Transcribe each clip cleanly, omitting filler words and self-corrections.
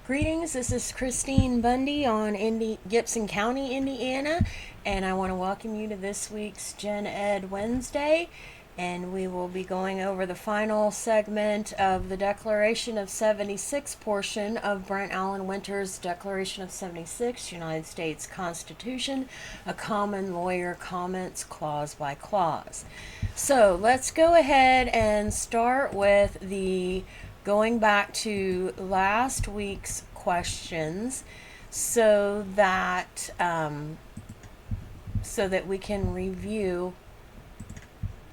Greetings, this is Christine Bundy on Gibson County, Indiana, and I want to welcome you to this week's Gen Ed Wednesday, and we will be going over the final segment of the Declaration of 76 portion of Brent Allan Winters' Declaration of 76, United States Constitution, a common lawyer comments clause by clause. So let's go ahead and start with the going back to last week's questions so that we can review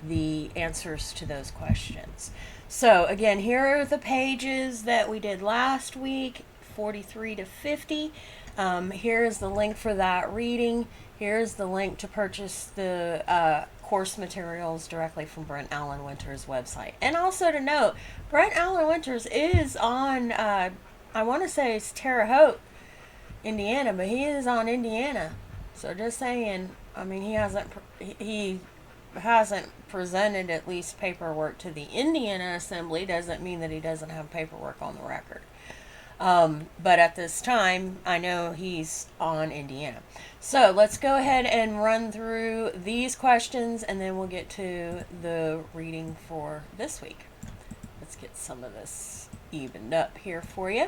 the answers to those questions. So again, here are the pages that we did last week, 43 to 50. Here is the link for that reading. Here's the link to purchase the course materials directly from Brent Allan Winters' website. And also to note, Brent Allan Winters is on, I want to say it's Terre Haute, Indiana, but he is on Indiana. So just saying, I mean, he hasn't presented at least paperwork to the Indiana Assembly. Doesn't mean that he doesn't have paperwork on the record. But at this time, I know he's on Indiana. So let's go ahead and run through these questions, and then we'll get to the reading for this week. Let's get some of this evened up here for you.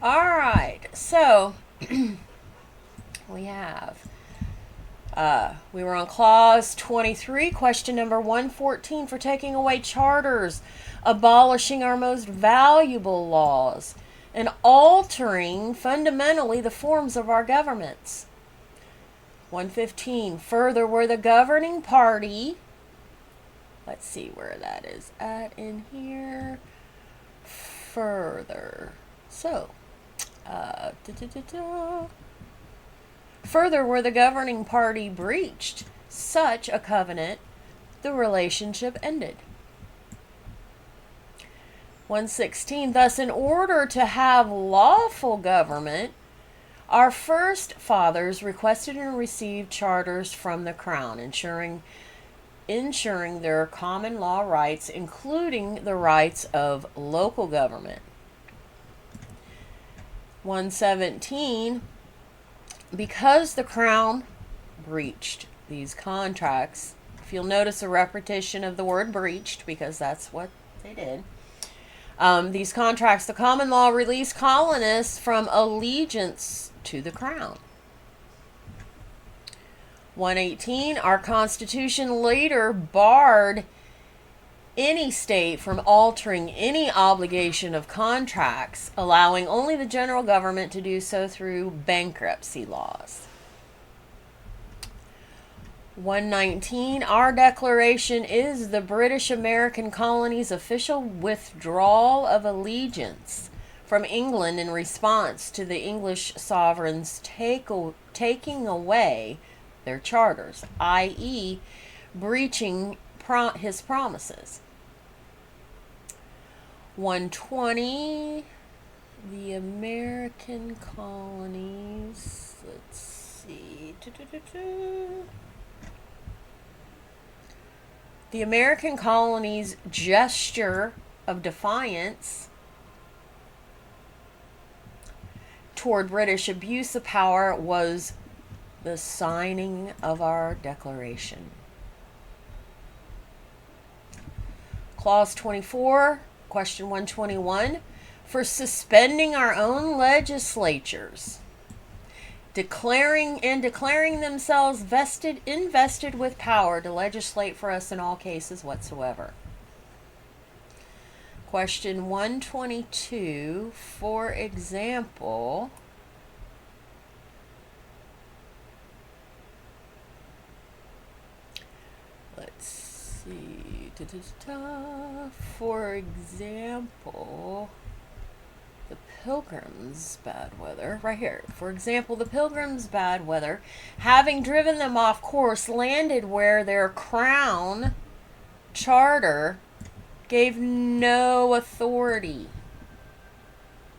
All right, so we have, we were on clause 23, question number 114, for taking away charters, abolishing our most valuable laws, and altering fundamentally the forms of our governments. 115, further, were the governing party, let's see where that is at in here, further, so, further, were the governing party breached such a covenant, the relationship ended. 116, thus in order to have lawful government, our first fathers requested and received charters from the crown, ensuring their common law rights, including the rights of local government. 117, because the crown breached these contracts, if you'll notice a repetition of the word breached, because that's what they did. These contracts, the common law released colonists from allegiance to the crown. 118, our Constitution later barred any state from altering any obligation of contracts, allowing only the general government to do so through bankruptcy laws. 119, our declaration is the British American colony's official withdrawal of allegiance from England in response to the English sovereigns taking away their charters, i.e., breaching his promises. 120, the American colonies, let's see, the American colonies' gesture of defiance toward British abuse of power was the signing of our declaration. Clause 24, question 121, for suspending our own legislatures, declaring themselves invested with power to legislate for us in all cases whatsoever. Question 122, for example, let's see, for example, the Pilgrims' bad weather, right here. For example, the Pilgrims' bad weather, having driven them off course, landed where their crown charter gave no authority.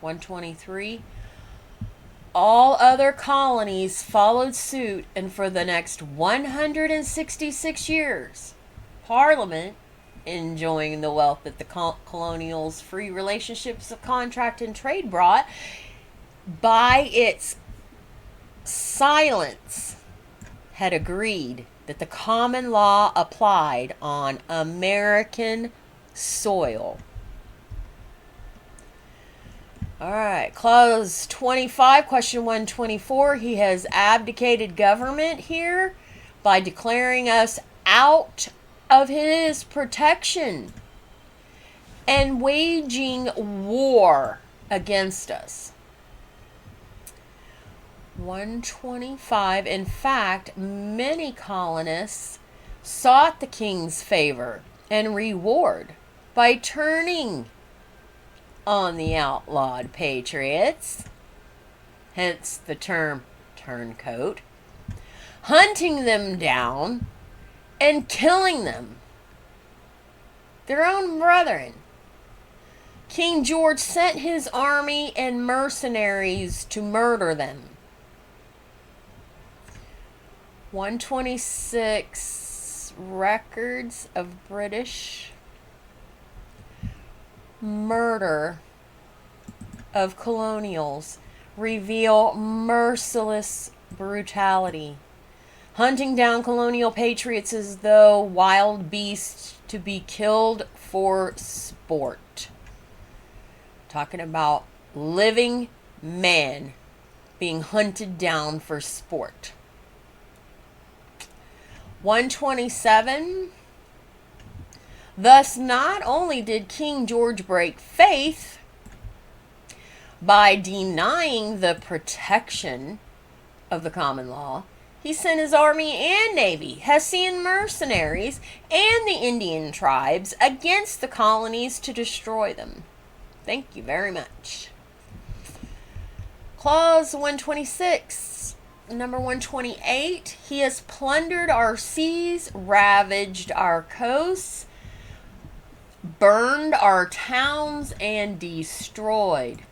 123, all other colonies followed suit, and for the next 166 years, Parliament, enjoying the wealth that the colonials' free relationships of contract and trade brought, by its silence, had agreed that the common law applied on American soil. All right, clause 25, question 124. He has abdicated government here by declaring us out of his protection and waging war against us. 125. In fact, many colonists sought the king's favor and reward by turning on the outlawed patriots, hence the term turncoat, hunting them down and killing them, their own brethren. King George sent his army and mercenaries to murder them. 126. Records of British murder of colonials reveal merciless brutality, hunting down colonial patriots as though wild beasts to be killed for sport. Talking about living men being hunted down for sport. 127. Thus, not only did King George break faith by denying the protection of the common law, he sent his army and navy, Hessian mercenaries, and the Indian tribes against the colonies to destroy them. Thank you very much. Clause 126. Number 128. He has plundered our seas, ravaged our coasts, burned our towns, and destroyed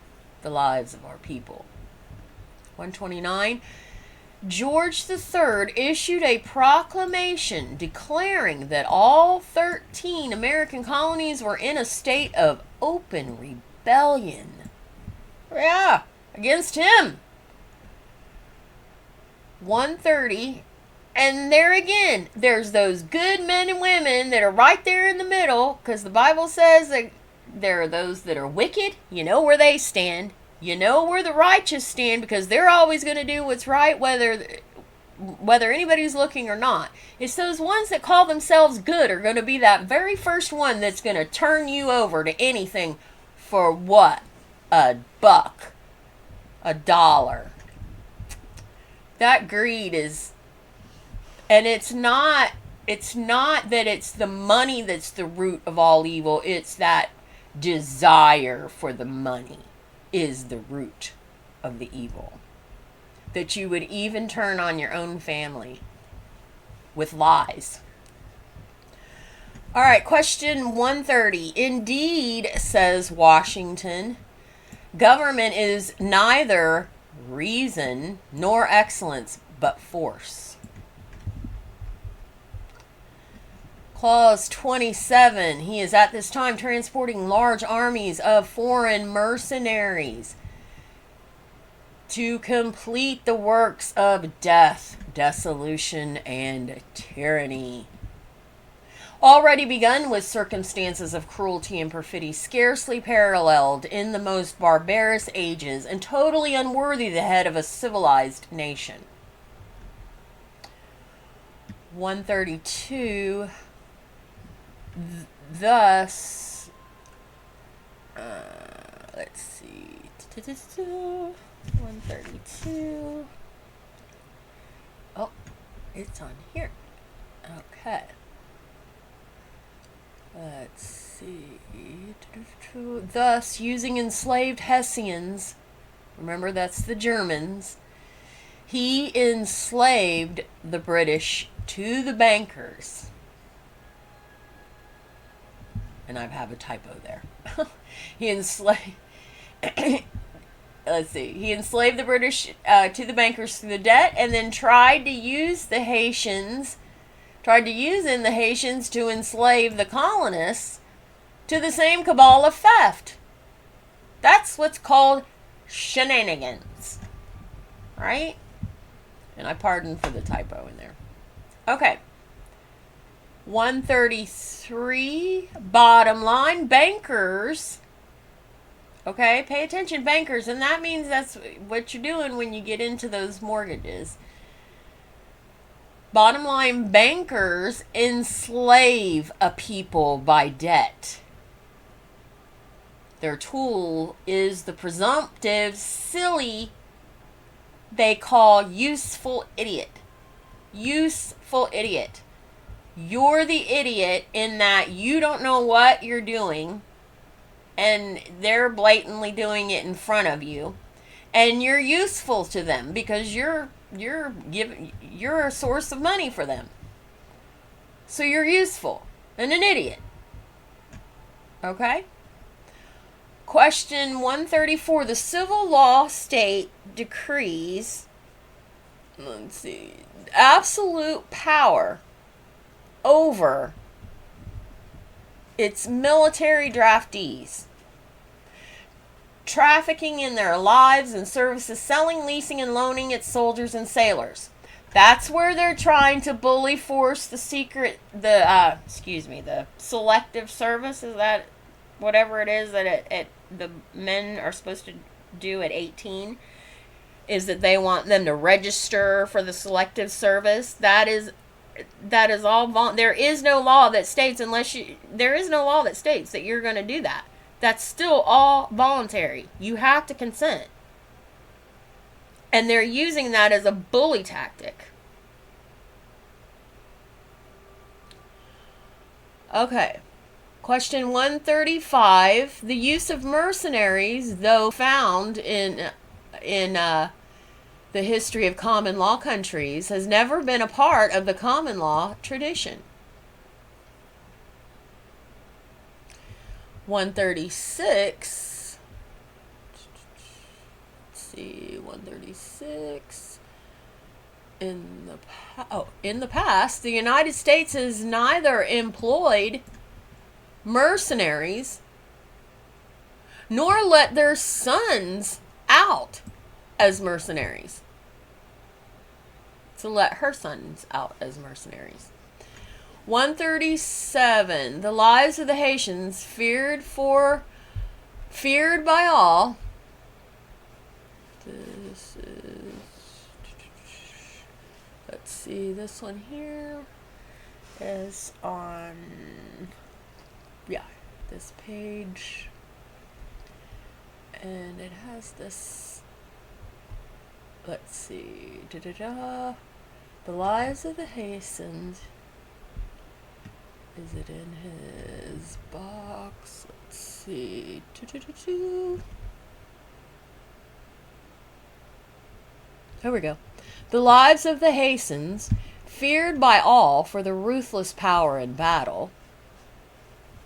the lives of our people. 129. George III issued a proclamation declaring that all 13 American colonies were in a state of open rebellion. Yeah, against him. 130. And there again, there's those good men and women that are right there in the middle, because the Bible says that there are those that are wicked. You know where they stand. You know where the righteous stand, because they're always going to do what's right, whether anybody's looking or not. It's those ones that call themselves good are going to be that very first one that's going to turn you over to anything for what? $1, $1. That greed is, and it's not that it's the money that's the root of all evil. It's that desire for the money is the root of the evil. That you would even turn on your own family with lies. All right, question 130. Indeed, says Washington, government is neither reason nor excellence, but force. Clause 27. He is at this time transporting large armies of foreign mercenaries to complete the works of death, dissolution, and tyranny. Already begun with circumstances of cruelty and perfidy scarcely paralleled in the most barbarous ages and totally unworthy the head of a civilized nation. 132. Thus, let's see, 132. Oh, it's on here. Okay. Let's see. Thus, using enslaved Hessians, remember that's the Germans, he enslaved the British to the bankers. And I have a typo there. He enslaved the British to the bankers through the debt, and then tried to use in the Haitians to enslave the colonists to the same cabal of theft. That's what's called shenanigans. Right? And I pardon for the typo in there. Okay. 133, bottom line, bankers. Okay, pay attention, bankers. And that means that's what you're doing when you get into those mortgages. Bottom line, bankers enslave a people by debt. Their tool is the presumptive, silly, they call useful idiot. Useful idiot. You're the idiot in that you don't know what you're doing, and they're blatantly doing it in front of you, and you're useful to them because you're a source of money for them. So you're useful and an idiot. Okay? Question 134. The civil law state decrees, let's see, absolute power over its military draftees, trafficking in their lives and services, selling, leasing, and loaning its soldiers and sailors. That's where they're trying to bully force the selective service. Is that whatever it is that the men are supposed to do at 18? Is that they want them to register for the selective service? That is all there is no law that states there is no law that states that you're going to do that. That's still all voluntary. You have to consent. And they're using that as a bully tactic. Okay. Question 135. The use of mercenaries, though found in the history of common law countries, has never been a part of the common law tradition. 136. Let's see, 136. In the past, the United States has neither employed mercenaries nor let their sons out as mercenaries. To let her sons out as mercenaries. 137. The lives of the Haitians feared by all. This is, let's see, this one here is on, this page, and it has this, let's see, the lives of the Haitians. Is it in his box? Let's see. Here we go. The lives of the Haitians, feared by all for the ruthless power in battle.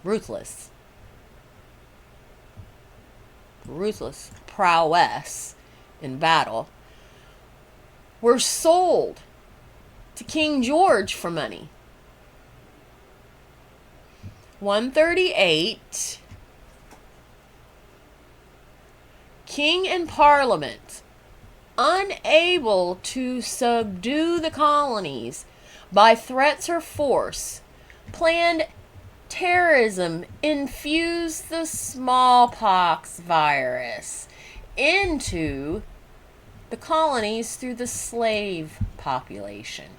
Ruthless prowess in battle, were sold to King George for money. 138. King and Parliament, unable to subdue the colonies by threats or force, planned terrorism, infused the smallpox virus into the colonies through the slave population.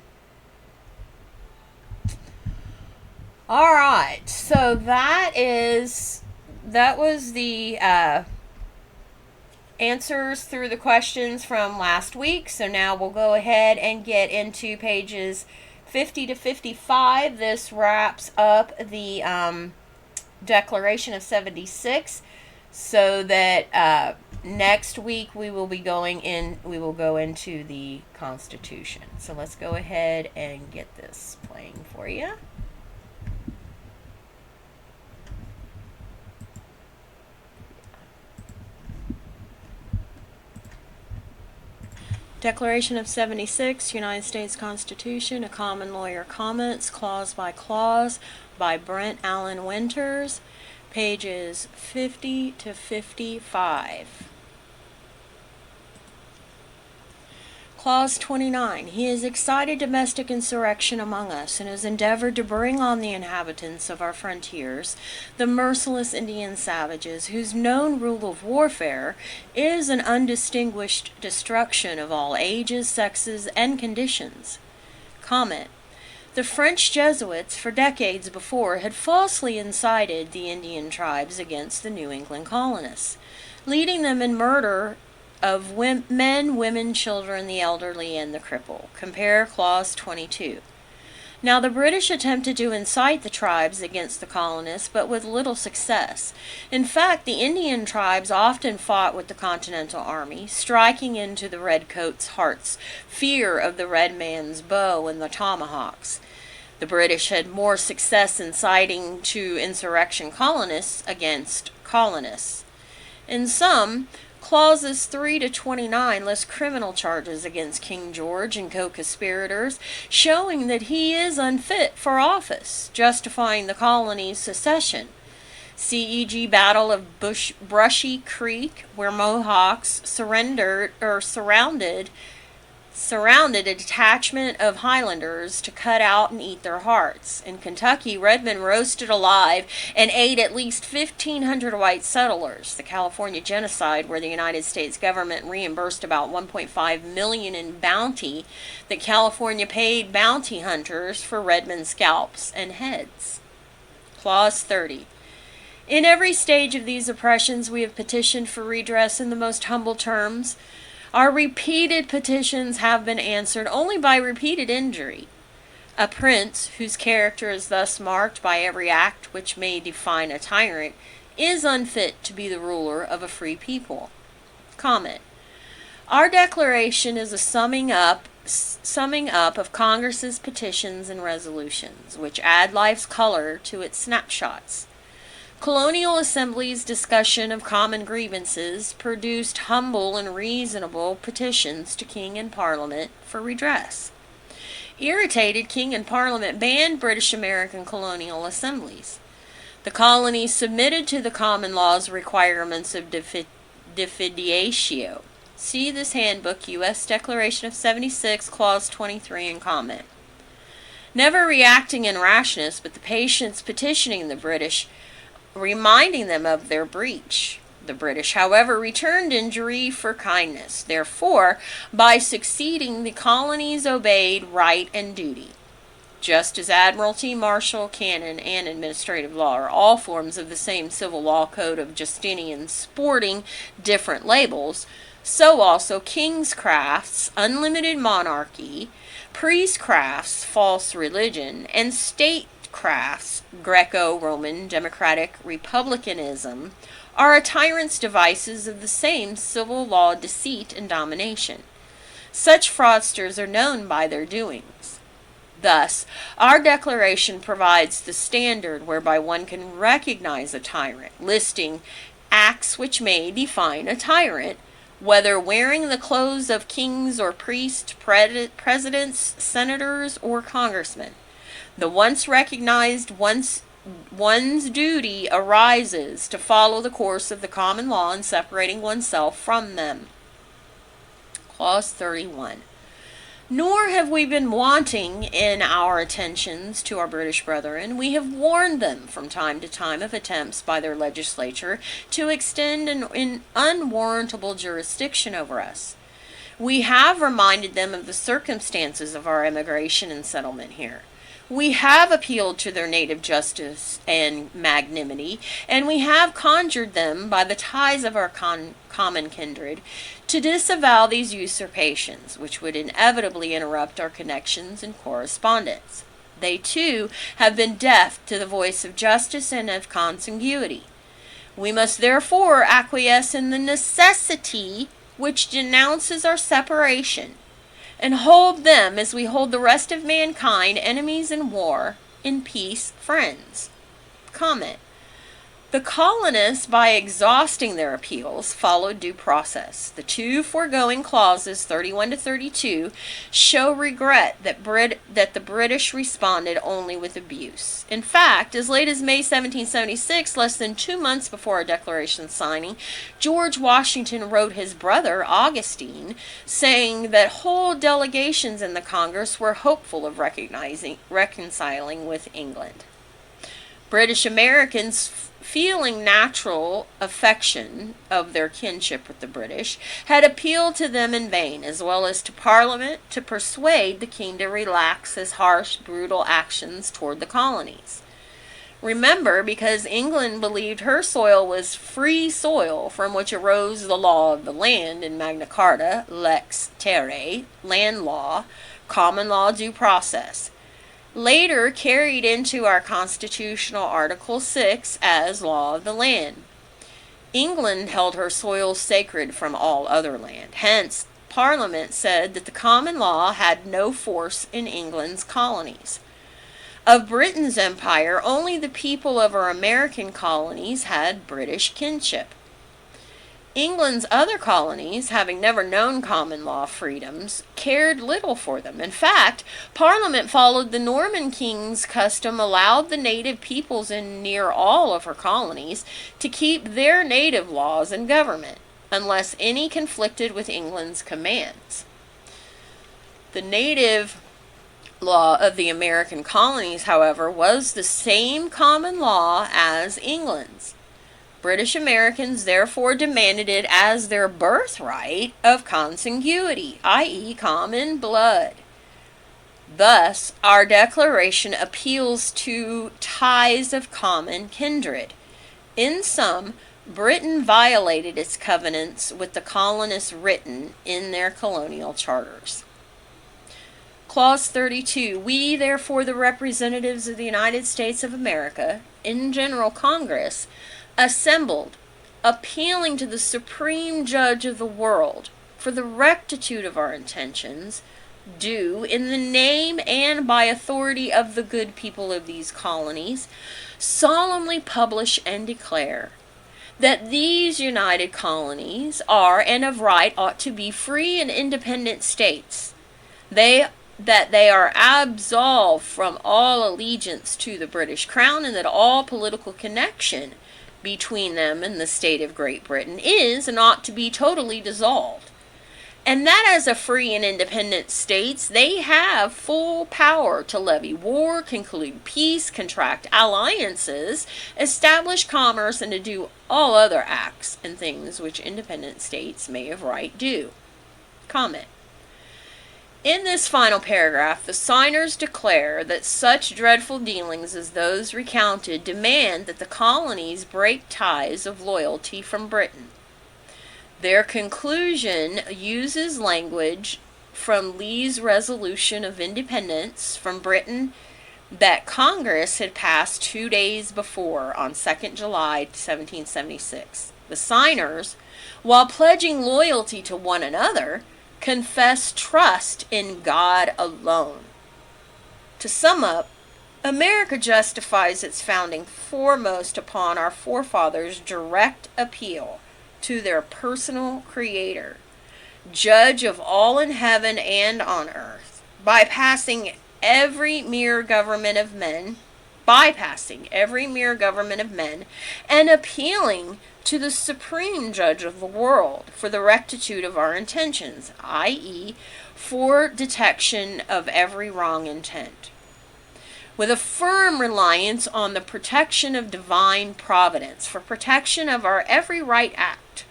All right, so that was the answers through the questions from last week. So now we'll go ahead and get into pages 50 to 55. This wraps up the Declaration of 76, so that next week we will go into the Constitution. So let's go ahead and get this playing for you. Declaration of 76, United States Constitution, a common lawyer comments, clause by clause, by Brent Allan Winters, pages 50 to 55. Clause 29. He has excited domestic insurrection among us, and has endeavored to bring on the inhabitants of our frontiers the merciless Indian savages, whose known rule of warfare is an undistinguished destruction of all ages, sexes, and conditions. Comment. The French Jesuits, for decades before, had falsely incited the Indian tribes against the New England colonists, leading them in murder of men, women, children, the elderly, and the cripple. Compare Clause 22. Now the British attempted to incite the tribes against the colonists, but with little success. In fact, the Indian tribes often fought with the Continental Army, striking into the redcoats' hearts fear of the red man's bow and the tomahawks. The British had more success inciting to insurrection colonists against colonists. In sum, Clauses 3 to 29 list criminal charges against King George and co-conspirators, showing that he is unfit for office, justifying the colony's secession. C.E.G. Battle of Brushy Creek, where Mohawks surrounded a detachment of Highlanders to cut out and eat their hearts. In Kentucky, Redmen roasted alive and ate at least 1,500 white settlers. The California genocide, where the United States government reimbursed about $1.5 million in bounty that California paid bounty hunters for Redmen scalps and heads. Clause 30. In every stage of these oppressions, we have petitioned for redress in the most humble terms. Our repeated petitions have been answered only by repeated injury. A prince, whose character is thus marked by every act which may define a tyrant, is unfit to be the ruler of a free people. Comment. Our declaration is a summing up of Congress's petitions and resolutions, which add life's color to its snapshots. Colonial Assembly's discussion of common grievances produced humble and reasonable petitions to King and Parliament for redress. Irritated, King and Parliament banned British American colonial assemblies. The colonies submitted to the common law's requirements of diffidatio. See this handbook, U.S. Declaration of 76, Clause 23, and comment. Never reacting in rashness, but the patients petitioning the British, reminding them of their breach. The British, however, returned injury for kindness. Therefore, by succeeding, the colonies obeyed right and duty. Just as admiralty, martial, canon, and administrative law are all forms of the same civil law code of Justinian sporting different labels, so also king's-crafts, unlimited monarchy, priest-crafts, false religion, and state-crafts, Greco-Roman, democratic republicanism, are a tyrant's devices of the same civil law deceit and domination. Such fraudsters are known by their doings. Thus, our declaration provides the standard whereby one can recognize a tyrant, listing acts which may define a tyrant, whether wearing the clothes of kings or priests, presidents, senators, or congressmen. The once recognized one's duty arises to follow the course of the common law in separating oneself from them. Clause 31. Nor have we been wanting in our attentions to our British brethren. We have warned them from time to time of attempts by their legislature to extend an unwarrantable jurisdiction over us. We have reminded them of the circumstances of our emigration and settlement here. We have appealed to their native justice and magnanimity, and we have conjured them, by the ties of our common kindred, to disavow these usurpations, which would inevitably interrupt our connections and correspondence. They, too, have been deaf to the voice of justice and of consanguinity. We must therefore acquiesce in the necessity which denounces our separation, and hold them, as we hold the rest of mankind, enemies in war, in peace, friends. Comment. The colonists, by exhausting their appeals, followed due process. The two foregoing clauses, 31 to 32, show regret that the British responded only with abuse. In fact, as late as May 1776, less than 2 months before our declaration signing, George Washington wrote his brother, Augustine, saying that whole delegations in the Congress were hopeful of reconciling with England. British Americans, feeling natural affection of their kinship with the British, had appealed to them in vain, as well as to Parliament, to persuade the king to relax his harsh, brutal actions toward the colonies. Remember, because England believed her soil was free soil from which arose the law of the land in Magna Carta, lex terrae, land law, common law due process, later carried into our constitutional Article 6 as law of the land. England held her soil sacred from all other land. Hence, Parliament said that the common law had no force in England's colonies. Of Britain's empire, only the people of our American colonies had British kinship. England's other colonies, having never known common law freedoms, cared little for them. In fact, Parliament followed the Norman king's custom, allowed the native peoples in near all of her colonies to keep their native laws and government, unless any conflicted with England's commands. The native law of the American colonies, however, was the same common law as England's. British Americans therefore demanded it as their birthright of consanguinity, i.e., common blood. Thus, our declaration appeals to ties of common kindred. In sum, Britain violated its covenants with the colonists written in their colonial charters. Clause 32. We, therefore, the representatives of the United States of America, in General Congress, assembled, appealing to the supreme judge of the world for the rectitude of our intentions, do, in the name and by authority of the good people of these colonies, solemnly publish and declare that these united colonies are, and of right ought to be, free and independent states. That they are absolved from all allegiance to the British Crown, and that all political connection between them and the state of Great Britain is and ought to be totally dissolved. And that as a free and independent states, they have full power to levy war, conclude peace, contract alliances, establish commerce, and to do all other acts and things which independent states may of right do. Comment. In this final paragraph, the signers declare that such dreadful dealings as those recounted demand that the colonies break ties of loyalty from Britain. Their conclusion uses language from Lee's resolution of independence from Britain that Congress had passed 2 days before, on 2nd July 1776. The signers, while pledging loyalty to one another, confess trust in God alone. To sum up, America justifies its founding foremost upon our forefathers' direct appeal to their personal Creator, Judge of all in heaven and on earth, bypassing every mere government of men, and appealing to the supreme judge of the world for the rectitude of our intentions, i.e., for detection of every wrong intent. With a firm reliance on the protection of divine providence, for protection of our every right act.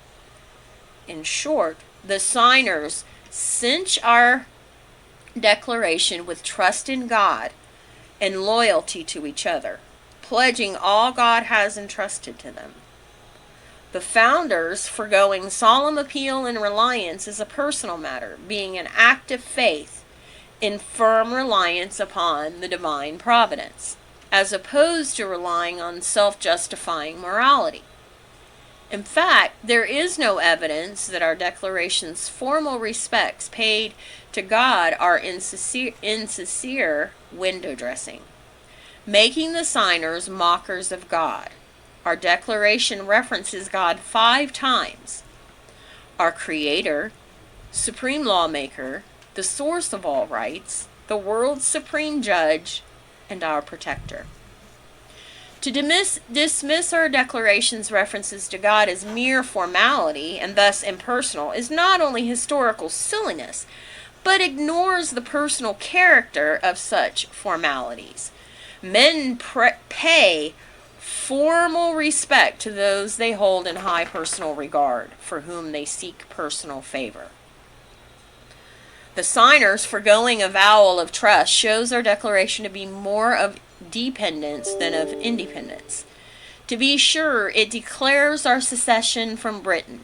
In short, the signers cinch our declaration with trust in God and loyalty to each other, pledging all God has entrusted to them. The founders foregoing solemn appeal and reliance is a personal matter, being an act of faith in firm reliance upon the divine providence, as opposed to relying on self-justifying morality. In fact, there is no evidence that our declaration's formal respects paid to God are insincere window dressing, making the signers mockers of God. our declaration references God 5 times: our Creator, Supreme Lawmaker, the source of all rights, the world's supreme judge, and our protector. To dismiss our declaration's references to God as mere formality and thus impersonal is not only historical silliness, but ignores the personal character of such formalities. Men pay formal respect to those they hold in high personal regard, for whom they seek personal favor. The signer's foregoing avowal of trust shows our declaration to be more of dependence than of independence. To be sure, it declares our secession from Britain,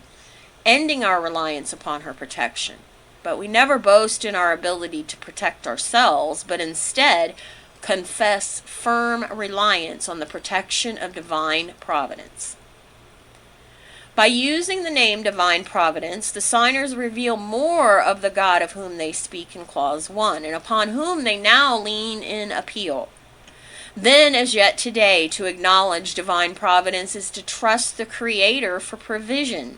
ending our reliance upon her protection. But we never boast in our ability to protect ourselves, but instead confess firm reliance on the protection of divine providence. By using the name Divine Providence, the signers reveal more of the God of whom they speak in Clause 1, and upon whom they now lean in appeal. Then, as yet today, to acknowledge Divine Providence is to trust the Creator for provision.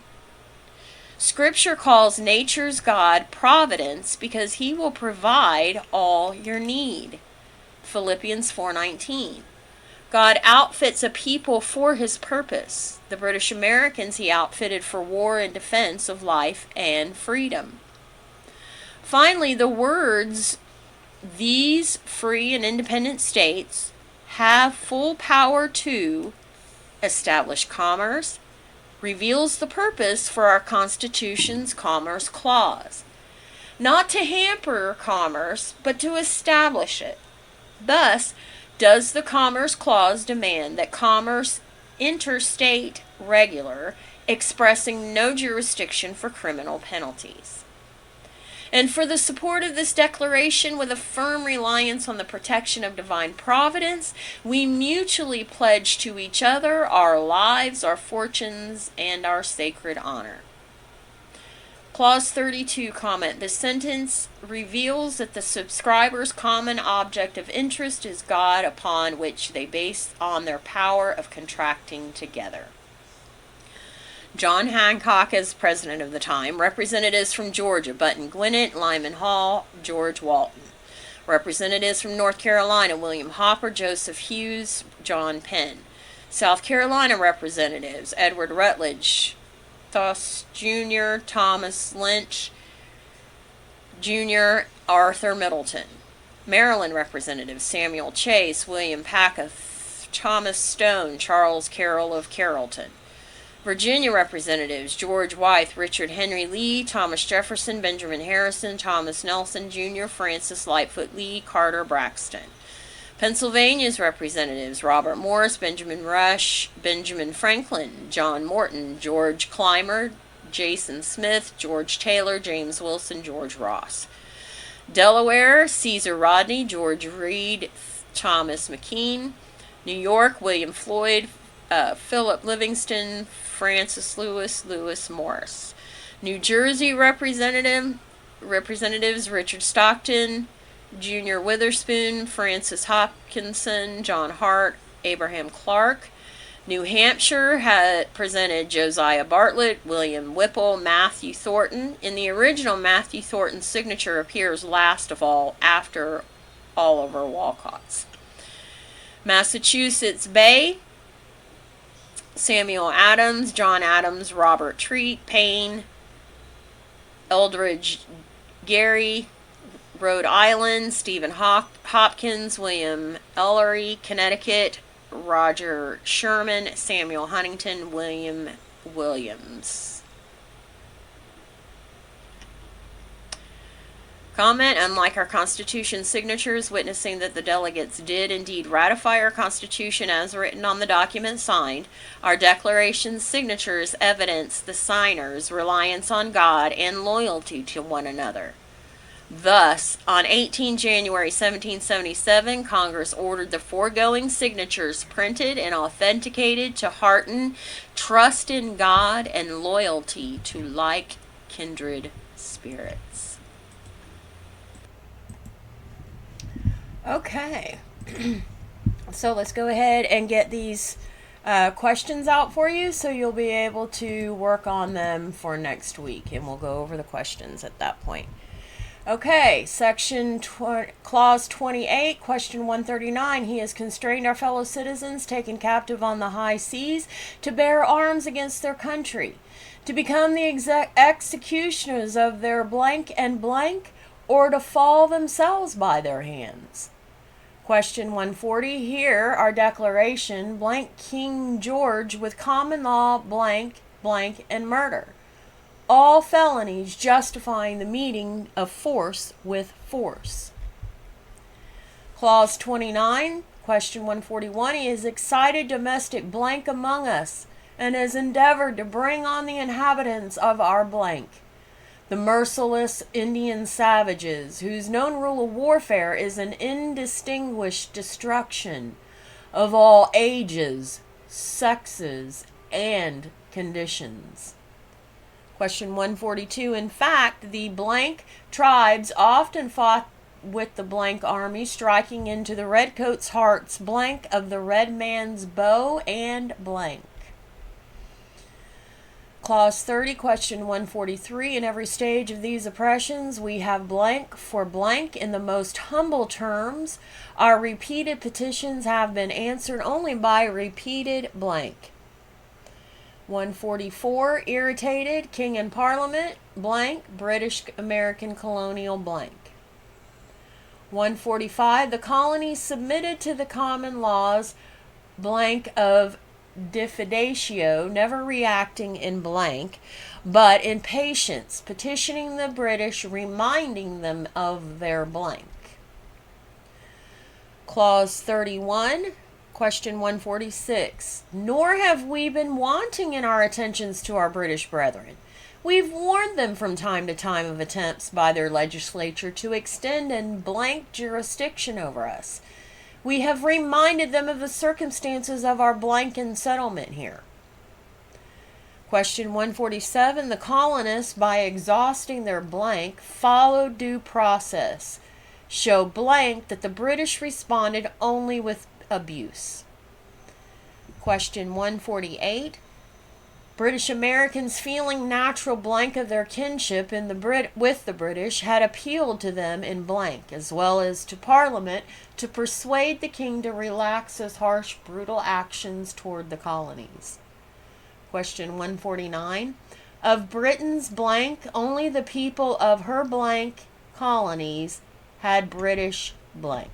Scripture calls nature's God Providence because He will provide all your need. Philippians 4:19. God outfits a people for His purpose. The British Americans He outfitted for war and defense of life and freedom. Finally, the words, "These free and independent states have full power to establish commerce," reveals the purpose for our Constitution's Commerce Clause. Not to hamper commerce, but to establish it. Thus, does the Commerce Clause demand that commerce interstate regular, expressing no jurisdiction for criminal penalties. And for the support of this declaration, with a firm reliance on the protection of divine providence, we mutually pledge to each other our lives, our fortunes, and our sacred honor. Clause 32 comment. The sentence reveals that the subscribers' common object of interest is God, upon which they base on their power of contracting together. John Hancock as president of the time. Representatives from Georgia: Button Gwinnett, Lyman Hall, George Walton. Representatives from North Carolina: William Hopper, Joseph Hughes, John Penn. South Carolina representatives: Edward Rutledge, Thos Jr., Thomas Lynch Jr., Arthur Middleton. Maryland representatives: Samuel Chase, William Packeth, Thomas Stone, Charles Carroll of Carrollton. Virginia representatives: George Wythe, Richard Henry Lee, Thomas Jefferson, Benjamin Harrison, Thomas Nelson Jr., Francis Lightfoot Lee, Carter Braxton. Pennsylvania's representatives: Robert Morris, Benjamin Rush, Benjamin Franklin, John Morton, George Clymer, Jason Smith, George Taylor, James Wilson, George Ross. Delaware: Caesar Rodney, George Reed, Thomas McKean. New York: William Floyd, Philip Livingston, Francis Lewis, Lewis Morris. New Jersey representatives: Richard Stockton, Junior Witherspoon, Francis Hopkinson, John Hart, Abraham Clark. New Hampshire had presented Josiah Bartlett, William Whipple, Matthew Thornton. In the original, Matthew Thornton's signature appears last of all, after Oliver Walcott's. Massachusetts Bay: Samuel Adams, John Adams, Robert Treat, Payne, Eldridge Gary. Rhode Island: Stephen Hopkins, William Ellery. Connecticut: Roger Sherman, Samuel Huntington, William Williams. Comment: unlike our Constitution signatures, witnessing that the delegates did indeed ratify our Constitution as written on the document signed, our Declaration's signatures evidence the signers' reliance on God and loyalty to one another. Thus, on 18 January 1777, Congress ordered the foregoing signatures printed and authenticated to hearten trust in God and loyalty to like kindred spirits. Okay, so let's go ahead and get these questions out for you, so you'll be able to work on them for next week, and we'll go over the questions at that point. Okay, Clause 28, Question 139. He has constrained our fellow citizens taken captive on the high seas to bear arms against their country, to become the executioners of their blank and blank, or to fall themselves by their hands. Question 140. Here, our declaration, blank King George with common law, blank, blank, and murder. All felonies justifying the meeting of force with force. Clause 29, Question 141. He has excited domestic blank among us, and has endeavored to bring on the inhabitants of our blank, the merciless Indian savages, whose known rule of warfare is an indistinguished destruction of all ages, sexes, and conditions. Question 142. In fact, the blank tribes often fought with the blank army, striking into the redcoats' hearts blank of the red man's bow and blank. Clause 30, Question 143. In every stage of these oppressions, we have blank for blank in the most humble terms. Our repeated petitions have been answered only by repeated blank. 144. Irritated, King and Parliament, blank, British American colonial blank. 145. The colonies submitted to the common laws, blank of diffidatio, never reacting in blank, but in patience, petitioning the British, reminding them of their blank. Clause 31, Question 146. Nor have we been wanting in our attentions to our British brethren. We've warned them from time to time of attempts by their legislature to extend a blank jurisdiction over us. We have reminded them of the circumstances of our blank settlement here. Question 147. The colonists, by exhausting their blank, followed due process, show blank that the British responded only with abuse. Question 148. British Americans, feeling natural blank of their kinship with the British, had appealed to them in blank, as well as to Parliament, to persuade the King to relax his harsh, brutal actions toward the colonies. Question 149. Of Britain's blank, only the people of her blank colonies had British blank.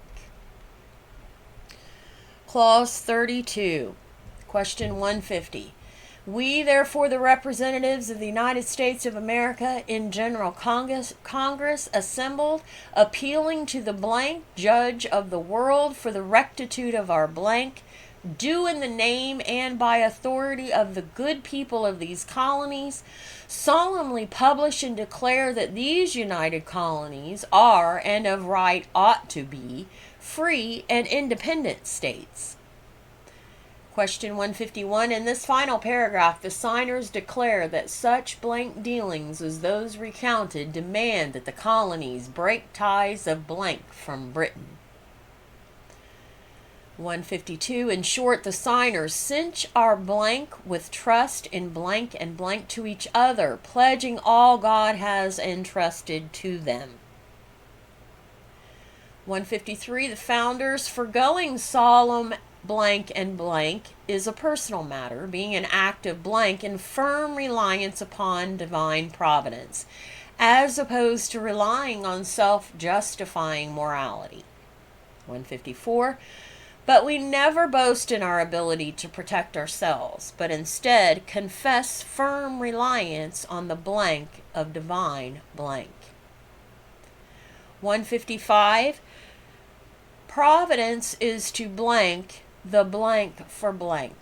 Clause 32. Question 150. We, therefore, the representatives of the United States of America in General Congress assembled, appealing to the blank judge of the world for the rectitude of our blank, do in the name and by authority of the good people of these colonies, solemnly publish and declare that these united colonies are, and of right ought to be, free and independent states. Question 151. In this final paragraph, the signers declare that such blank dealings as those recounted demand that the colonies break ties of blank from Britain. 152. In short, the signers cinch our blank with trust in blank and blank to each other, pledging all God has entrusted to them. 153. The founders, foregoing solemn blank and blank, is a personal matter, being an act of blank in firm reliance upon divine providence, as opposed to relying on self-justifying morality. 154. But we never boast in our ability to protect ourselves, but instead confess firm reliance on the blank of divine blank. 155. Providence is to blank the blank for blank.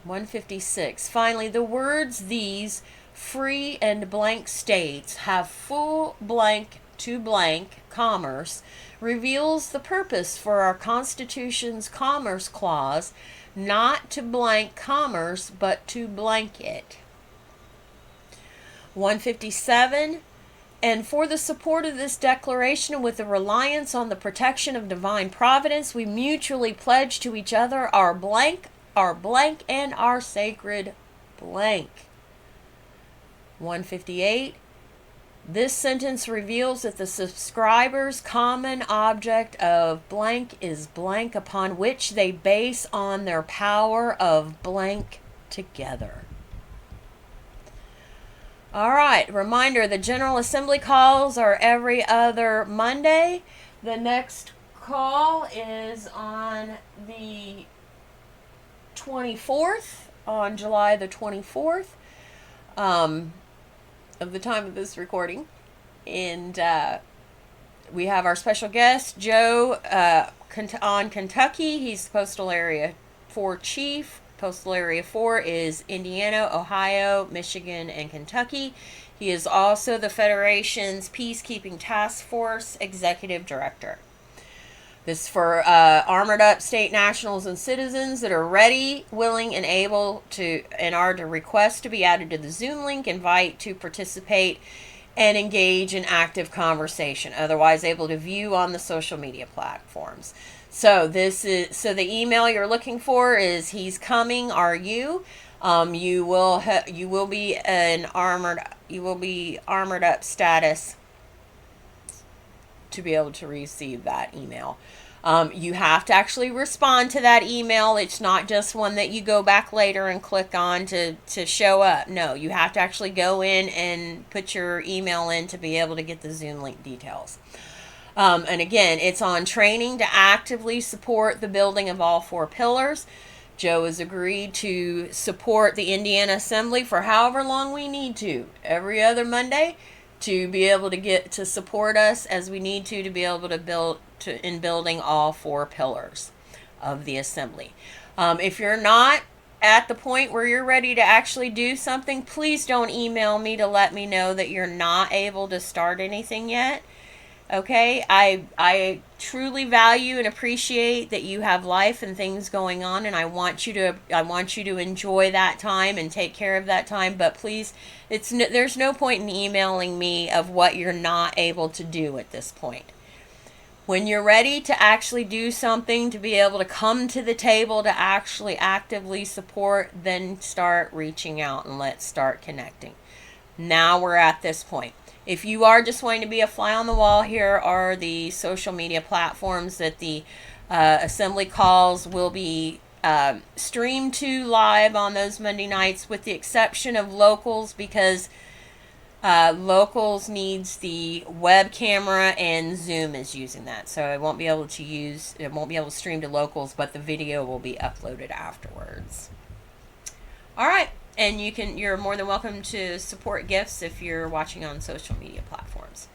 156. Finally, the words these free and blank states have full blank to blank commerce reveals the purpose for our Constitution's Commerce Clause, not to blank commerce, but to blank it. 157. And for the support of this declaration, with the reliance on the protection of divine providence, we mutually pledge to each other our blank our blank and our sacred blank. 158. This sentence reveals that the subscriber's common object of blank is blank, upon which they base on their power of blank together. All right, reminder, the General Assembly calls are every other Monday. The next call is on the 24th, on July the 24th. Of the time of this recording, and we have our special guest Joe on Kentucky. He's the Postal Area 4 Chief. Postal Area 4 is Indiana, Ohio, Michigan, and Kentucky. He is also the Federation's Peacekeeping Task Force Executive Director. This is for armored up state nationals and citizens that are ready, willing, and able to, and are to request to be added to the Zoom link, invite to participate, and engage in active conversation. Otherwise, able to view on the social media platforms. So the email you're looking for is "He's coming. Are you?" You will be armored up status to be able to receive that email. You have to actually respond to that email. It's not just one that you go back later and click on to show up. No, you have to actually go in and put your email in to be able to get the Zoom link details. And again, it's on training to actively support the building of all 4 pillars. Joe has agreed to support the Indiana Assembly for however long we need to, every other Monday, to be able to get to support us as we need to be able to build in building all 4 pillars of the assembly. If you're not at the point where you're ready to actually do something, please don't email me to let me know that you're not able to start anything yet. Okay, I truly value and appreciate that you have life and things going on, and I want you to enjoy that time and take care of that time. But please, there's no point in emailing me of what you're not able to do at this point. When you're ready to actually do something, to be able to come to the table to actually actively support, then start reaching out and let's start connecting. Now we're at this point. If you are just wanting to be a fly on the wall, here are the social media platforms that the assembly calls will be streamed to live on those Monday nights, with the exception of Locals, because Locals needs the web camera and Zoom is using that. So it won't be able to stream to Locals, but the video will be uploaded afterwards. All right. And you're more than welcome to support gifts if you're watching on social media platforms.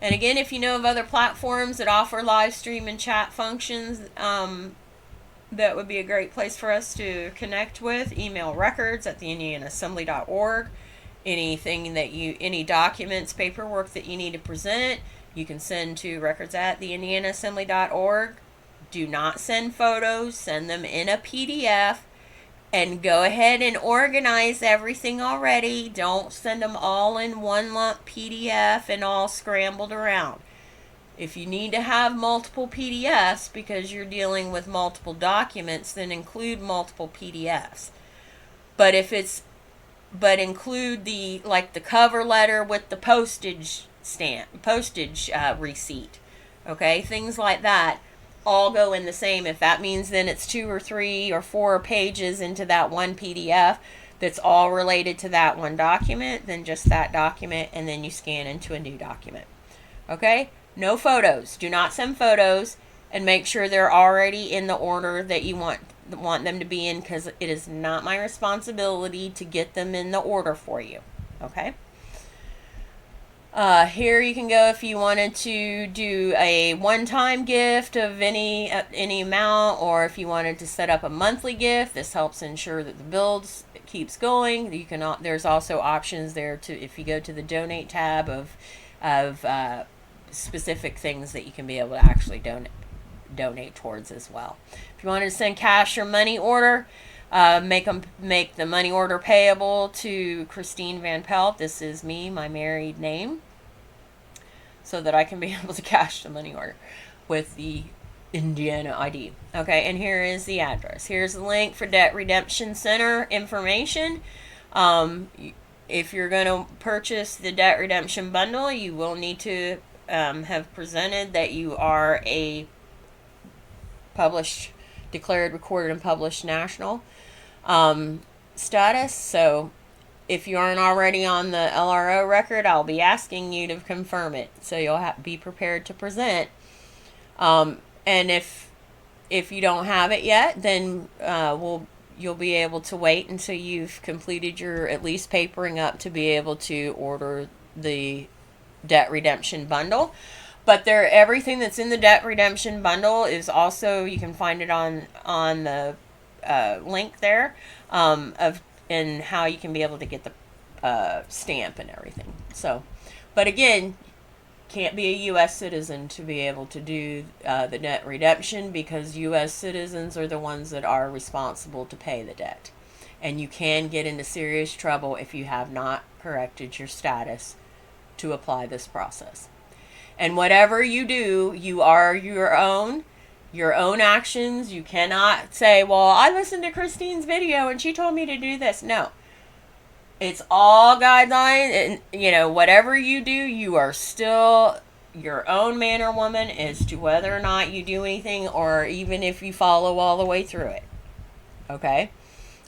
And again, if you know of other platforms that offer live stream and chat functions, that would be a great place for us to connect with. Email records@theindianaassembly.org. Any documents, paperwork that you need to present, you can send to records@theindianaassembly.org. Do not send photos, send them in a PDF. And go ahead and organize everything already. Don't send them all in one lump PDF and all scrambled around. If you need to have multiple PDFs because you're dealing with multiple documents, then include multiple PDFs. But include the cover letter with the postage receipt. Okay, things like that. All go in the same. If that means then it's 2 or 3 or 4 pages into that one PDF that's all related to that one document, then just that document, and then you scan into a new document. Okay? No photos. Do not send photos, and make sure they're already in the order that you want them to be in, because it is not my responsibility to get them in the order for you. Okay? Here you can go if you wanted to do a one-time gift of any amount, or if you wanted to set up a monthly gift. This helps ensure that the build keeps going. You can. There's also options there if you go to the donate tab of specific things that you can be able to actually donate towards as well. If you wanted to send cash or money order, make the money order payable to Christine Van Pelt. This is me, my married name, so that I can be able to cash the money order with the Indiana ID. Okay, and here is the address. Here's the link for Debt Redemption Center information. If you're going to purchase the debt redemption bundle, you will need to have presented that you are a published, declared, recorded, and published national status. So if you aren't already on the LRO record, I'll be asking you to confirm it. So you'll be prepared to present. And if you don't have it yet, then you'll be able to wait until you've completed your at least papering up to be able to order the debt redemption bundle. But everything that's in the debt redemption bundle is also, you can find it on the link there and how you can be able to get the stamp and everything. So, but again, can't be a U.S. citizen to be able to do the debt redemption, because U.S. citizens are the ones that are responsible to pay the debt. And you can get into serious trouble if you have not corrected your status to apply this process. And whatever you do, you are your own actions. You cannot say, well, I listened to Christine's video and she told me to do this. No. It's all guidelines, and whatever you do, you are still your own man or woman as to whether or not you do anything, or even if you follow all the way through it. Okay?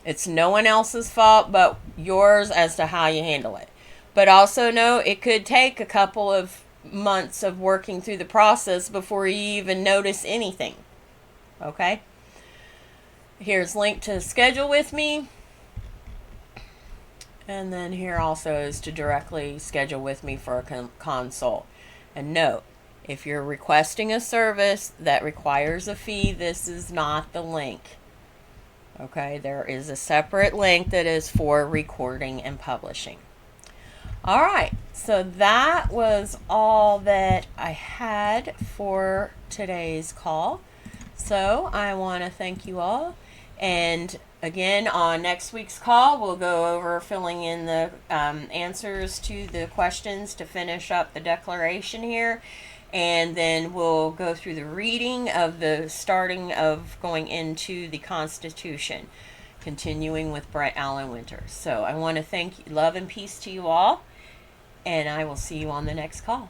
It's no one else's fault but yours as to how you handle it. But also know it could take a couple of months of working through the process before you even notice anything. Okay? Here's a link to schedule with me. And then here also is to directly schedule with me for a consult. And note, if you're requesting a service that requires a fee, this is not the link. Okay, there is a separate link that is for recording and publishing. All right, so that was all that I had for today's call. So I want to thank you all. And again, on next week's call, we'll go over filling in the answers to the questions to finish up the declaration here. And then we'll go through the reading of the starting of going into the Constitution, continuing with Brent Allan Winters. So I want to thank you, love and peace to you all, and I will see you on the next call.